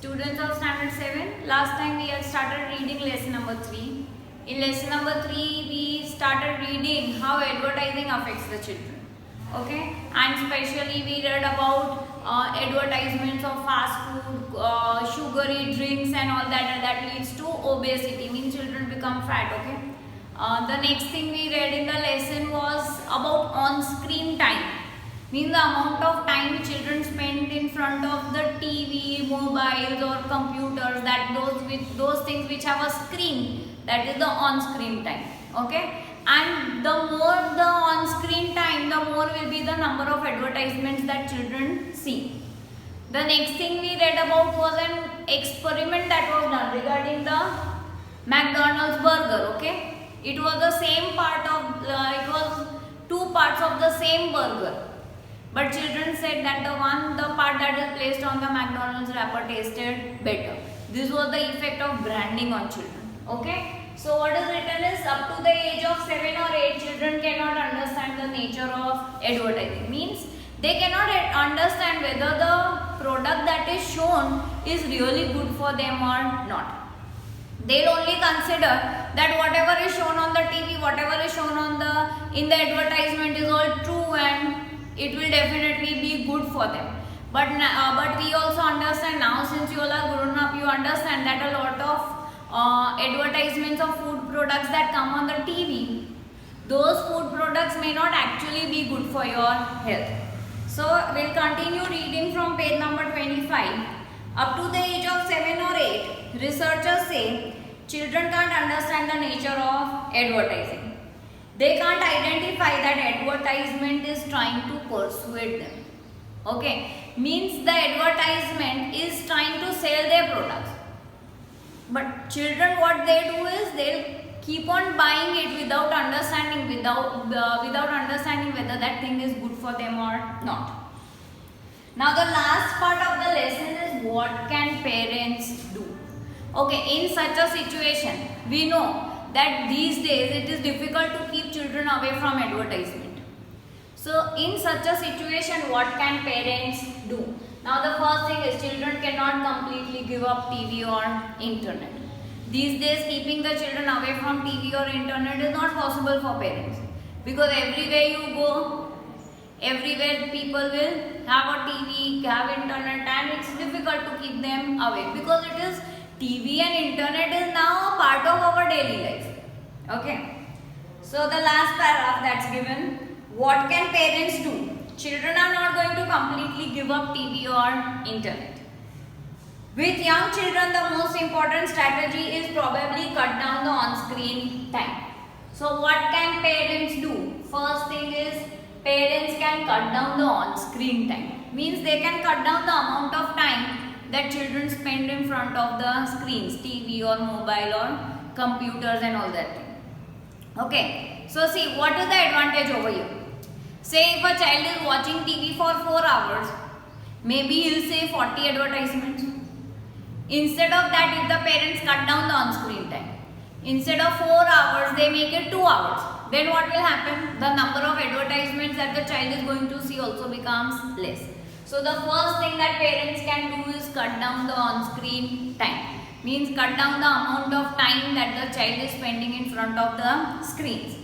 Students of standard 7, last time we had started reading lesson number 3. In lesson number 3 we started reading how advertising affects the children. Okay, and especially we read about advertisements of fast food, sugary drinks and all that leads to obesity, means children become fat. Okay, the next thing we read in the lesson was about on-screen time. Means the amount of time children spend in front of the TV, mobiles or computers, that those things which have a screen, that is the on-screen time. Okay, and the more the on-screen time, the more will be the number of advertisements that children see. The next thing we read about was an experiment that was done regarding the McDonald's burger. Okay, it was the same part of it was two parts of the same burger. But children said that the part that is placed on the McDonald's wrapper tasted better. This was the effect of branding on children. Okay. So what is written is, up to the age of 7 or 8, children cannot understand the nature of advertising. Means they cannot understand whether the product that is shown is really good for them or not. They'll only consider that whatever is shown on the TV, whatever is shown in the advertisement is all true and it will definitely be good for them. But we also understand now, since you all are grown up, you understand that a lot of advertisements of food products that come on the TV, those food products may not actually be good for your health. So we'll continue reading from page number 25. Up to the age of 7 or 8, researchers say children can't understand the nature of advertising. They can't identify that advertisement is trying to persuade them. Okay, means the advertisement is trying to sell their products. But children, what they do is they'll keep on buying it without understanding, without understanding whether that thing is good for them or not. Now the last part of the lesson is, what can parents do? Okay, in such a situation, we know that these days it is difficult to keep children away from advertisement. So in such a situation, what can parents do? Now the first thing is, children cannot completely give up TV or internet. These days keeping the children away from TV or internet is not possible for parents, because everywhere you go, everywhere people will have a TV, have internet, and it's difficult to keep them away, because it is TV and internet is now a part of our daily life. Okay. So the last paragraph that's given, what can parents do? Children are not going to completely give up TV or internet. With young children, the most important strategy is probably cut down the on-screen time. So what can parents do? First thing is, parents can cut down the on-screen time. Means they can cut down the amount of time that children spend in front of the screens, TV or mobile or computers and all that thing. Okay, so see, what is the advantage over here? Say if a child is watching TV for 4 hours, maybe he'll say 40 advertisements. Instead of that, if the parents cut down the on-screen time, instead of 4 hours, they make it 2 hours. Then what will happen? The number of advertisements that the child is going to see also becomes less. So the first thing that parents can do is cut down the on-screen time. Means cut down the amount of time that the child is spending in front of the screens.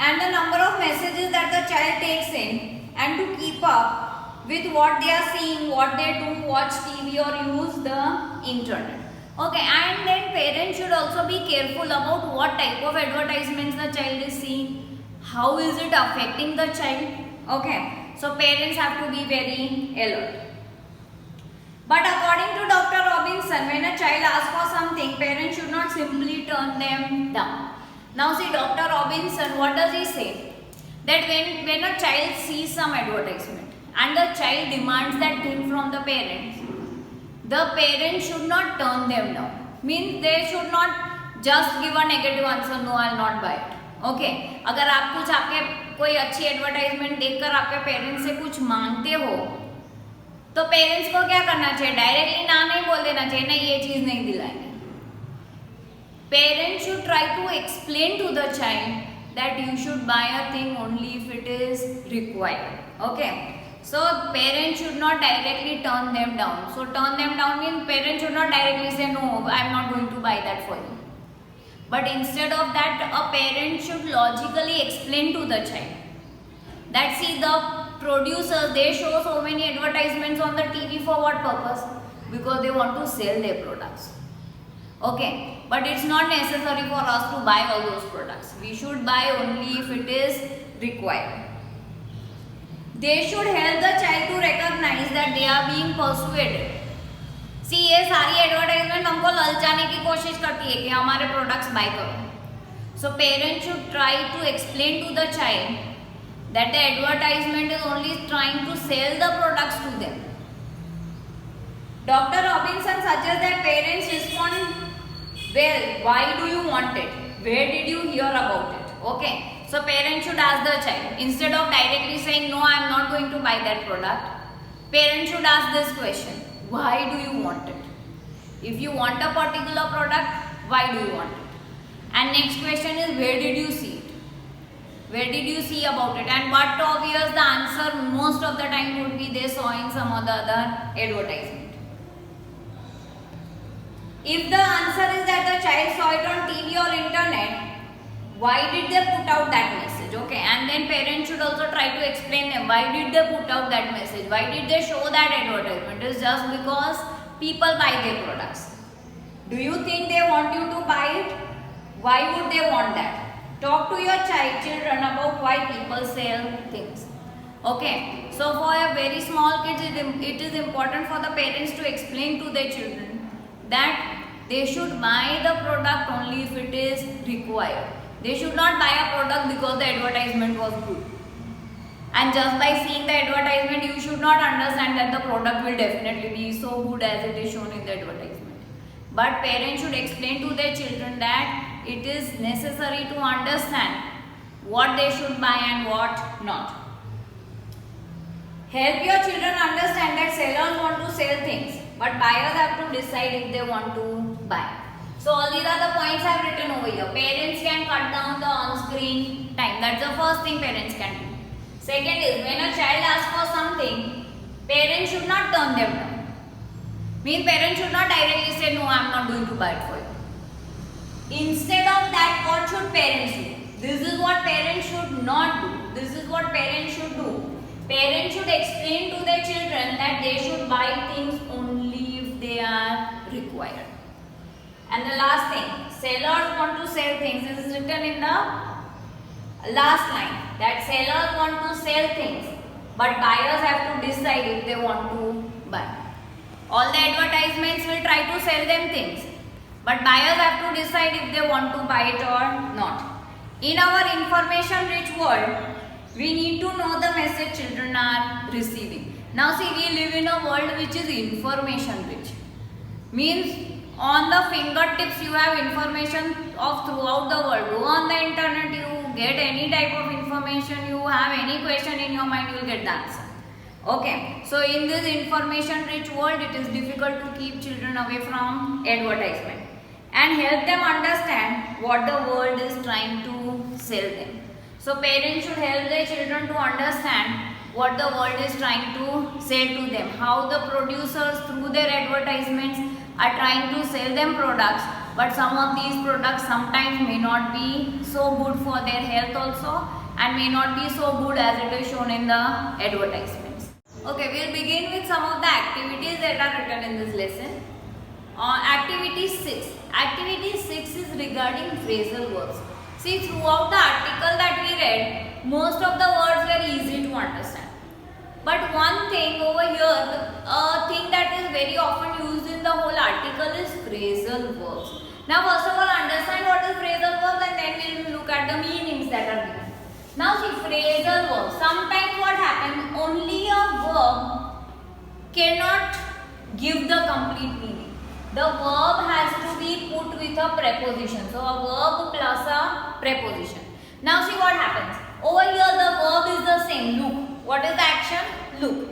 And the number of messages that the child takes in, and to keep up with what they are seeing, what they do, watch TV or use the internet. Okay, and then parents should also be careful about what type of advertisements the child is seeing. How is it affecting the child? Okay, so parents have to be very alert. But according to Dr. Robinson, when a child asks for something, parents should not simply turn them down. Now see, Dr. Robinson, what does he say? That when a child sees some advertisement and the child demands that thing from the parents should not turn them down. Means they should not just give a negative answer, no, I will not buy it. Okay, अगर आप कुछ आपके कोई अच्छी advertisement देखकर आपके parents से कुछ मांगते हो, तो पेरेंट्स को क्या करना चाहिए? डायरेक्टली ना नहीं बोल देना चाहिए, नहीं ये चीज नहीं दिलाएंगे. Parents should try to explain to the child that you should buy a thing only if it is required. Okay. So parents should not directly turn them down. So turn them down means parents should not directly say no, I am not going to buy that for you. But instead of that, a parent should logically explain to the child that see, the producers, they show so many advertisements on the TV for what purpose? Because they want to sell their products. Okay, but it's not necessary for us to buy all those products. We should buy only if it is required. They should help the child to recognize that they are being persuaded. See, ये सारी advertisement हमको ललचाने की कोशिश करती है कि हमारे products by करो. So parents should try to explain to the child that the advertisement is only trying to sell the products to them. Dr. Robinson suggests that parents respond, well, why do you want it? Where did you hear about it? Okay. So parents should ask the child. Instead of directly saying, no, I am not going to buy that product, parents should ask this question. Why do you want it? If you want a particular product, why do you want it? And next question is, where did you see it? Where did you see about it? And what obvious the answer most of the time would be they saw in some other advertisement. If the answer is that the child saw it on TV or internet, why did they put out that message? Okay, and then parents should also try to explain them why did they put out that message? Why did they show that advertisement? It's just because people buy their products. Do you think they want you to buy it? Why would they want that? Talk to your children about why people sell things. Okay, so for a very small kids, it is important for the parents to explain to their children that they should buy the product only if it is required. They should not buy a product because the advertisement was good. And just by seeing the advertisement, you should not understand that the product will definitely be so good as it is shown in the advertisement. But parents should explain to their children that it is necessary to understand what they should buy and what not. Help your children understand that sellers want to sell things, but buyers have to decide if they want to buy. So all these are the points I have written over here. Parents can cut down the on-screen time. That's the first thing parents can do. Second is, when a child asks for something, parents should not turn them down. Means parents should not directly say, no, I am not going to buy it for you. Instead of that, what should parents do? This is what parents should not do. This is what parents should do. Parents should explain to their children that they should buy things only if they are required. And the last thing, sellers want to sell things. This is written in the last line, that sellers want to sell things, but buyers have to decide if they want to buy. All the advertisements will try to sell them things, but buyers have to decide if they want to buy it or not. In our information rich world, we need to know the message children are receiving. Now see, we live in a world which is information rich. Means on the fingertips you have information of throughout the world. Go on the internet, you get any type of information, you have any question in your mind, you will get the answer. Okay, so in this information rich world, it is difficult to keep children away from advertisement and help them understand what the world is trying to sell them. So parents should help their children to understand what the world is trying to sell to them, how the producers through their advertisements are trying to sell them products, but some of these products sometimes may not be so good for their health also and may not be so good as it is shown in the advertisements. Okay, we'll begin with some of the activities that are written in this lesson. Activity 6. Activity 6 is regarding phrasal verbs. See, throughout the article that we read, most of the words were easy to understand. But one thing over here, a thing that is very often used in the whole article is phrasal verbs. Now first of all, understand what is phrasal verbs and then we will look at the meanings that are given. Now see, phrasal verbs. Sometimes what happens, only a verb cannot give the complete meaning. The verb has to be put with a preposition. So a verb plus a preposition. Now see what happens. Over here the verb is the same. Look. What is the action? Look.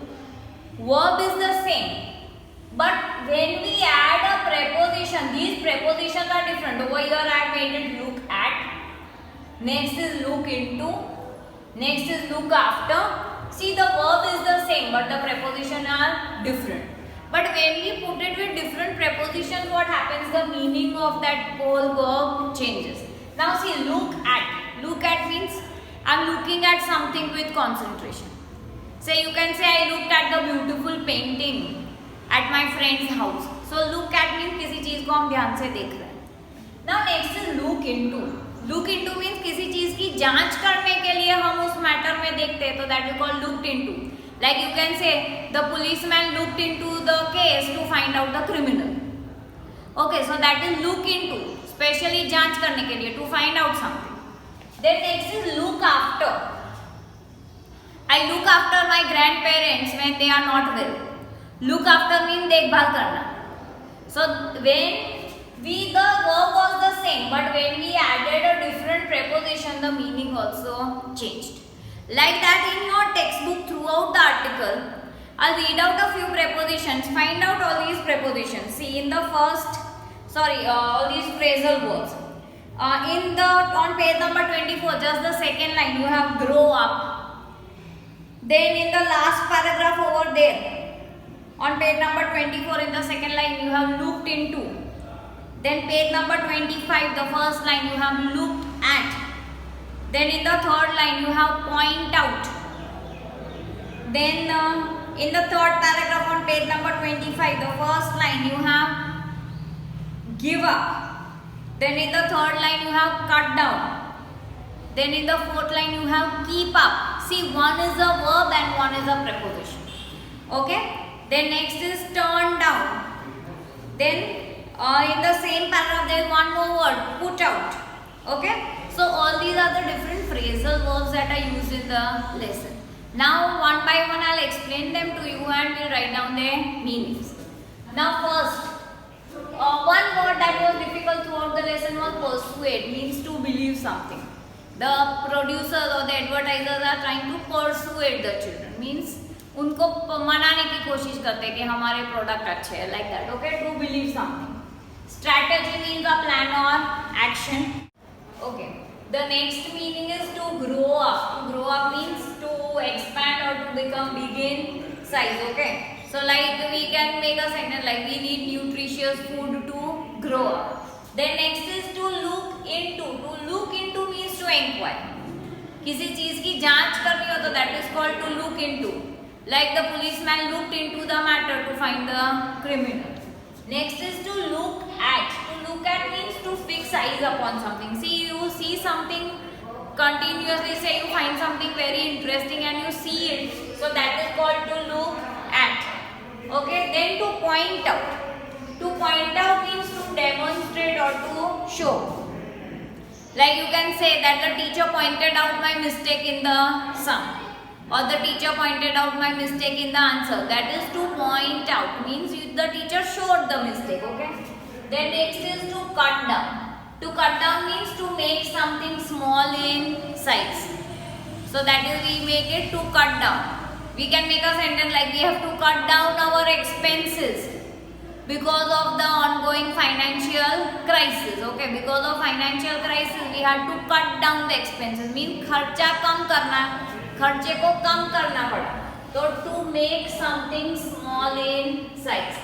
Verb is the same. But when we add a preposition, these prepositions are different. Over here I have made it look at. Next is look into. Next is look after. See, the verb is the same but the preposition are different. But when we put it with different prepositions, what happens? The meaning of that whole verb changes. Now see, look at. Look at means I'm looking at something with concentration. Say you can say I looked at the beautiful painting at my friend's house. So look at means किसी चीज को हम ध्यान से देख रहे हैं. Now next is look into. Look into means किसी चीज की जांच करने के लिए हम उस मैटर में देखते हैं, तो that we call looked into. Like you can say the policeman looked into the case to find out the criminal. Okay, so that is look into, specially जांच करने के लिए, to find out something. Then next is look after. I look after my grandparents when they are not well. Look after means देखभाल करना. So when the verb was the same, but when we added a different preposition, the meaning also changed. Like that in your textbook throughout the article, I'll read out a few prepositions. Find out all these prepositions. See in the first, all these phrasal verbs. On page number 24, just the second line, you have grow up. Then in the last paragraph over there, on page number 24, in the second line, you have looked into. Then page number 25, the first line, you have looked at. Then in the third line, you have point out. Then in the third paragraph on page number 25, the first line, you have give up. Then in the third line, you have cut down. Then in the fourth line, you have keep up. See, one is a verb and one is a preposition. Okay? Then next is turn down. Then in the same paragraph, there is one more word, put out. Okay? So all these are the different phrasal verbs that are used in the lesson. Now one by one I'll explain them to you and we'll write down their meanings. Now first, one word that was difficult throughout the lesson was persuade, means to believe something. The producers or the advertisers are trying to persuade the children, means उनको मनाने की कोशिश करते हैं कि हमारे product अच्छे हैं, like that. Okay, to believe something. Strategy means a plan or action. Okay. The next meaning is to grow up. To grow up means to expand or to become big in size. Okay. So like we can make a sentence like we need nutritious food to grow up. Then next is to look into. To look into means to inquire. किसी चीज की जांच करनी हो तो that is called to look into. Like the policeman looked into the matter to find the criminal. Next is to look at. To look at means to fix eyes upon something. See, you see something continuously, say you find something very interesting and you see it. So that is called to look at. Okay, then to point out. To point out means to demonstrate or to show. Like you can say that the teacher pointed out my mistake in the sum. Or the teacher pointed out my mistake in the answer. That is to point out. Means the teacher showed the mistake. Okay. Then next is to cut down. To cut down means to make something small in size. So that is we make it to cut down. We can make a sentence like we have to cut down our expenses because of the ongoing financial crisis. Okay. Because of financial crisis we had to cut down the expenses. Means खर्चा कम करना. खर्चे को कम करना पड़ा, तो to make something small in size.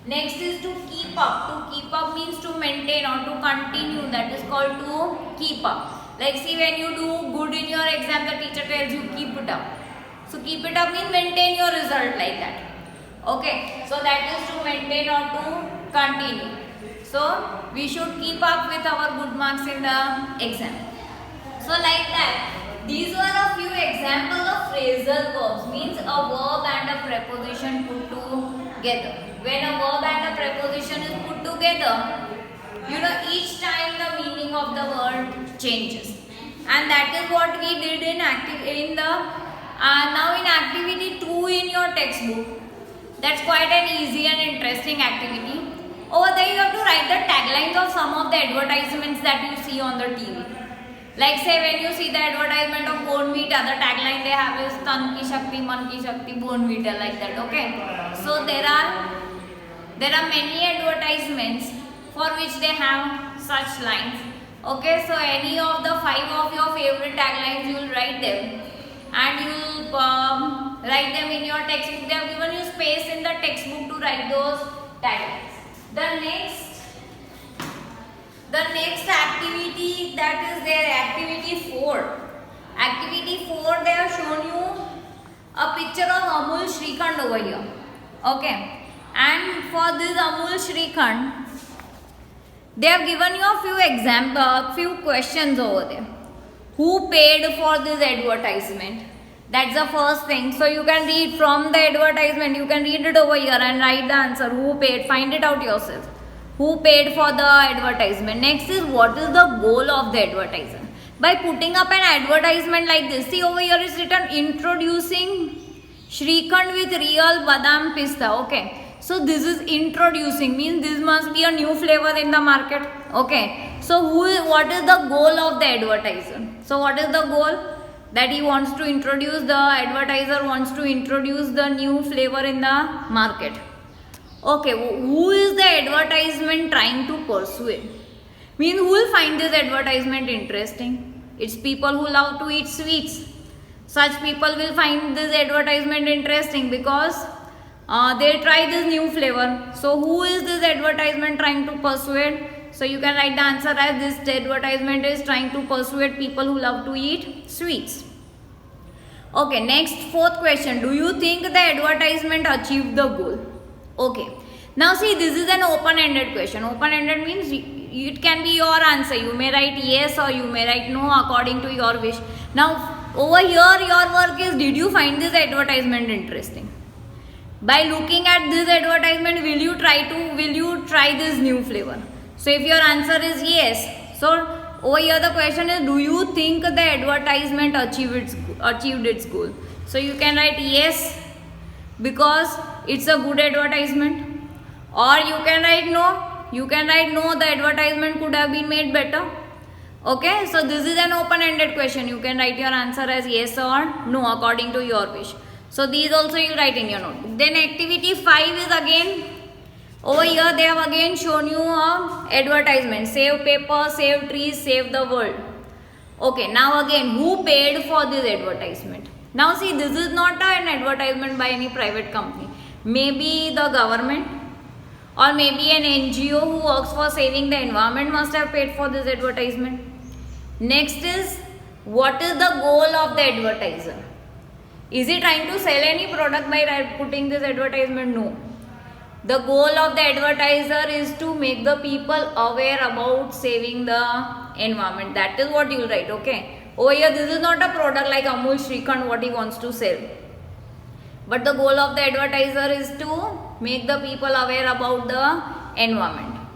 Next is to keep up. To keep up means to maintain or to continue. That is called to keep up. Like see, when you do good in your exam, the teacher tells you keep it up. So keep it up means maintain your result like that. Okay. So that is to maintain or to continue. So we should keep up with our good marks in the exam. So like that. These were a few examples of phrasal verbs, means a verb and a preposition put together. When a verb and a preposition is put together, each time the meaning of the word changes. And that is what we did in now in activity 2 in your textbook. That's quite an easy and interesting activity. Over there you have to write the taglines of some of the advertisements that you see on the TV. Like say when you see the advertisement of Bournvita, the tagline they have is Tan ki Shakti, Man ki Shakti, Bournvita, like that. Okay. So there are many advertisements for which they have such lines. Okay. So any of the 5 of your favorite taglines, you will write them and you will Write them in your textbook. They have given you space in the textbook to write those taglines. The next activity, that is their activity 4. Activity 4, they have shown you a picture of Amul Shrikhand over here. Okay, and for this Amul Shrikhand, they have given you a few questions over there. Who paid for this advertisement? That's the first thing. So you can read from the advertisement, you can read it over here and write the answer. Who paid? Find it out yourself. Who paid for the advertisement? Next is, what is the goal of the advertiser? By putting up an advertisement like this, see over here is written introducing Shrikhand with real badam pista. Okay. So this is introducing, means this must be a new flavor in the market. Okay. So what is the goal of the advertiser? So what is the goal? That he wants to introduce, the advertiser wants to introduce the new flavor in the market. Okay, who is the advertisement trying to persuade? Means who will find this advertisement interesting? It's people who love to eat sweets. Such people will find this advertisement interesting because they'll try this new flavor. So who is this advertisement trying to persuade? So you can write the answer as this advertisement is trying to persuade people who love to eat sweets. Okay, next 4th question. Do you think the advertisement achieved the goal? Okay. Now see, this is an open-ended question. Open-ended means it can be your answer. You may write yes or you may write no according to your wish. Now over here your work is, did you find this advertisement interesting? By looking at this advertisement, will you try this new flavor? So if your answer is yes, so over here the question is, do you think the advertisement achieved its goal? So you can write yes because it's a good advertisement, or you can write no. You can write no, the advertisement could have been made better. Okay, so this is an open-ended question. You can write your answer as yes or no according to your wish. So these also you write in your notebook. Then activity 5 is again, over here they have again shown you a advertisement. Save paper, save trees, save the world. Okay, now again, who paid for this advertisement? Now see, this is not an advertisement by any private company. Maybe the government or maybe an NGO who works for saving the environment must have paid for this advertisement. Next is, what is the goal of the advertiser? Is he trying to sell any product by putting this advertisement? No. The goal of the advertiser is to make the people aware about saving the environment. That is what you will write. Okay. Over here, this is not a product like Amul Shrikhand what he wants to sell. But the goal of the advertiser is to make the people aware about the environment.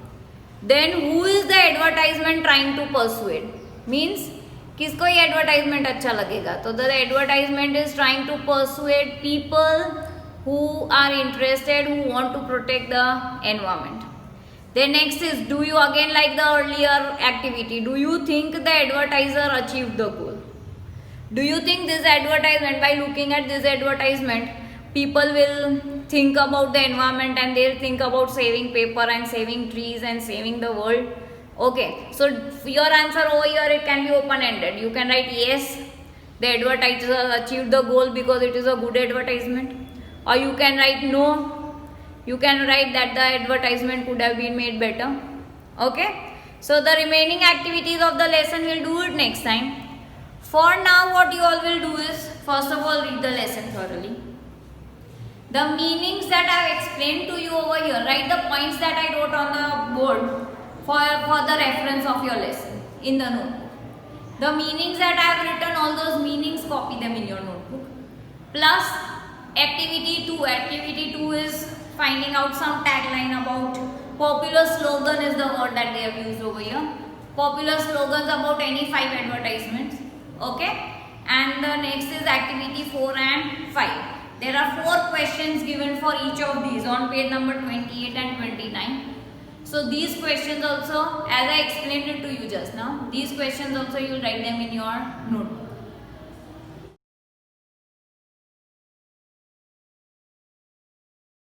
Then who is the advertisement trying to persuade? Means किसको ये advertisement अच्छा लगेगा? तो the advertisement is trying to persuade people who are interested, who want to protect the environment. Then next is, do you again like the earlier activity? Do you think the advertiser achieved the goal? Do you think this advertisement, by looking at this advertisement, people will think about the environment and they'll think about saving paper and saving trees and saving the world? Okay, so your answer over here, it can be open-ended. You can write yes, the advertiser achieved the goal because it is a good advertisement. Or you can write no, you can write that the advertisement could have been made better. Okay, so the remaining activities of the lesson we'll do it next time. For now, what you all will do is, first of all, read the lesson thoroughly. The meanings that I have explained to you over here, write the points that I wrote on the board for the reference of your lesson in the notebook. The meanings that I have written, all those meanings, copy them in your notebook. Plus activity 2. Activity 2 is finding out some tagline about popular slogan is the word that they have used over here. Popular slogans about any 5 advertisements. Okay. And the next is activity 4 and 5. There are 4 questions given for each of these on page number 28 and 29. So these questions also, as I explained it to you just now, these questions also you will write them in your notebook.